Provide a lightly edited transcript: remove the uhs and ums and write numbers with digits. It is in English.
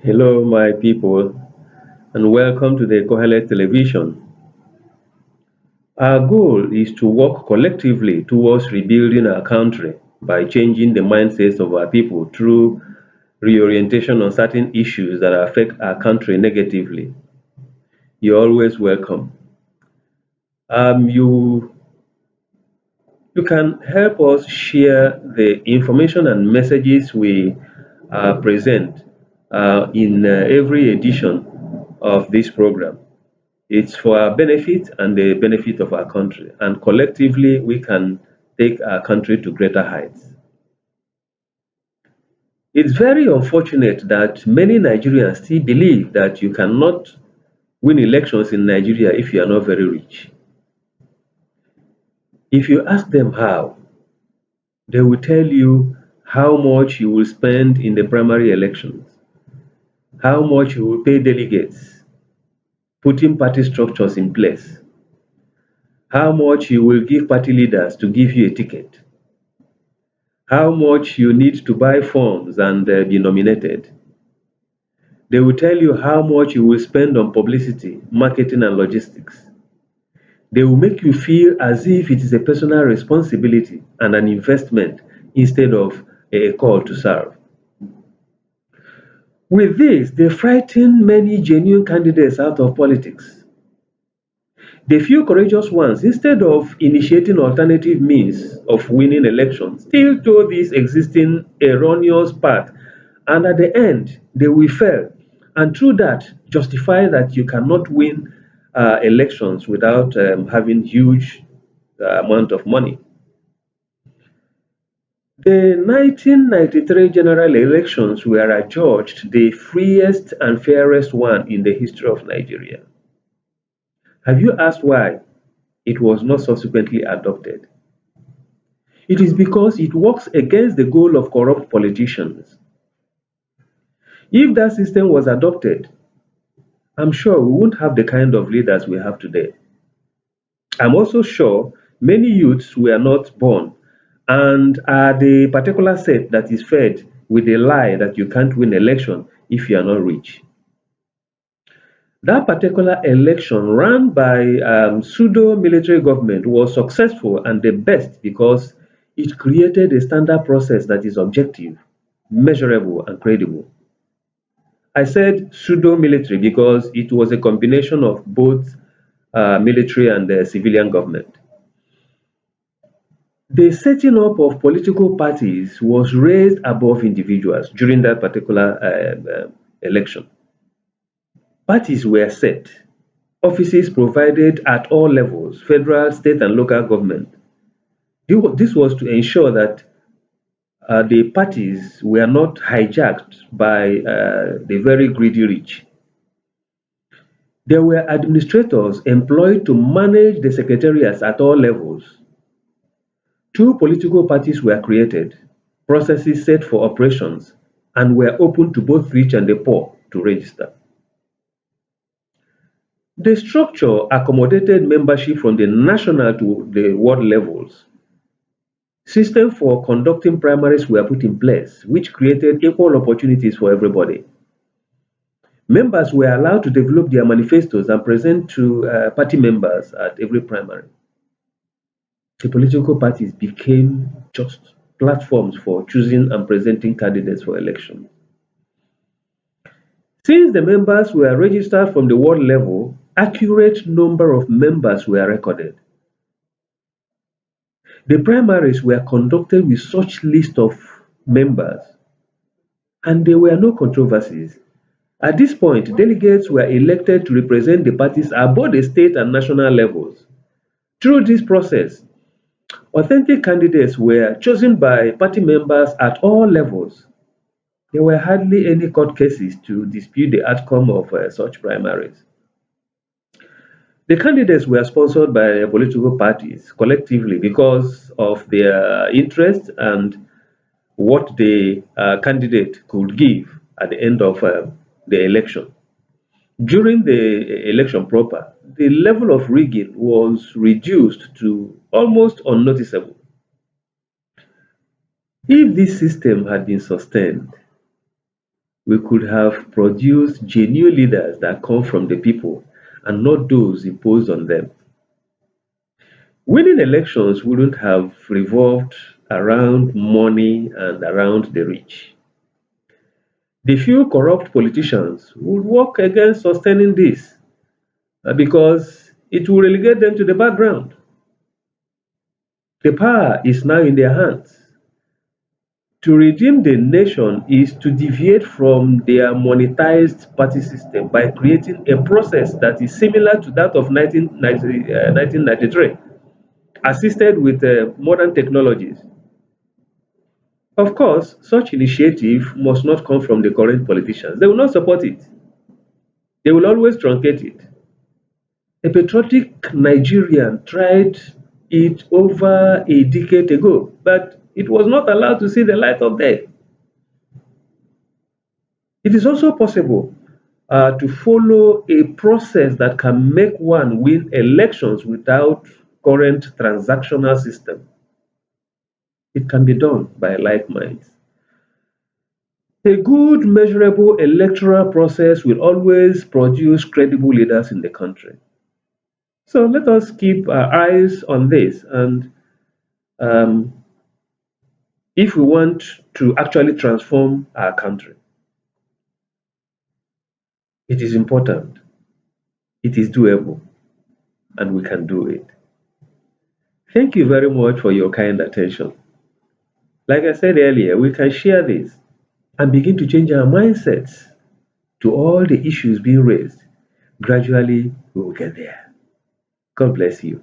Hello, my people, and welcome to the Qoheleth television. Our goal is to work collectively towards rebuilding our country by changing the mindsets of our people through reorientation on certain issues that affect our country negatively. You're always welcome. You can help us share the information and messages we present in every edition of this program. It's for our benefit and the benefit of our country, and collectively we can take our country to greater heights. It's very unfortunate that many Nigerians still believe that you cannot win elections in Nigeria if you are not very rich. If you ask them how, they will tell you how much you will spend in the primary elections, how much you will pay delegates, putting party structures in place, how much you will give party leaders to give you a ticket, how much you need to buy forms and be nominated. They will tell you how much you will spend on publicity, marketing, and logistics. They will make you feel as if it is a personal responsibility and an investment instead of a call to serve. With this, they frighten many genuine candidates out of politics. The few courageous ones, instead of initiating alternative means of winning elections, still told this existing erroneous path, and at the end, they will fail. And through that, justify that you cannot win elections without having huge amount of money. The 1993 general elections were adjudged the freest and fairest one in the history of Nigeria. Have you asked why it was not subsequently adopted? It is because it works against the goal of corrupt politicians. If that system was adopted, I'm sure we won't have the kind of leaders we have today. I'm also sure many youths were not born and are the particular set that is fed with the lie that you can't win election if you are not rich. That particular election run by pseudo-military government was successful and the best because it created a standard process that is objective, measurable, and credible. I said pseudo-military because it was a combination of both military and civilian government. The setting up of political parties was raised above individuals during that particular election. Parties were set, offices provided at all levels, federal, state, and local government. This was to ensure that the parties were not hijacked by the very greedy rich. There were administrators employed to manage the secretariats at all levels. Two political parties were created, processes set for operations, and were open to both rich and the poor to register. The structure accommodated membership from the national to the world levels. Systems for conducting primaries were put in place, which created equal opportunities for everybody. Members were allowed to develop their manifestos and present to party members at every primary. The political parties became just platforms for choosing and presenting candidates for election. Since the members were registered from the world level, accurate number of members were recorded. The primaries were conducted with such list of members, and there were no controversies. At this point, delegates were elected to represent the parties at both the state and national levels. Through this process, authentic candidates were chosen by party members at all levels. There were hardly any court cases to dispute the outcome of such primaries. The candidates were sponsored by political parties collectively because of their interest and what the candidate could give at the end of the election. During the election proper, the level of rigging was reduced to almost unnoticeable. If this system had been sustained, We could have produced genuine leaders that come from the people and not those imposed on them. Winning elections wouldn't have revolved around money and around the rich. The few corrupt politicians would work against sustaining this because it will relegate them to the background. The power is now in their hands. To redeem the nation is to deviate from their monetized party system by creating a process that is similar to that of 1993, assisted with modern technologies. Of course, such initiative must not come from the current politicians. They will not support it. They will always truncate it. A patriotic Nigerian tried it over a decade ago, but it was not allowed to see the light of day. It is also possible to follow a process that can make one win elections without current transactional system. It can be done by like minds. A good, measurable electoral process will always produce credible leaders in the country. So let us keep our eyes on this. And um, if we want to actually transform our country, it is important, it is doable, and we can do it. Thank you very much for your kind attention. Like I said earlier, we can share this and begin to change our mindsets to all the issues being raised. Gradually, we will get there. God bless you.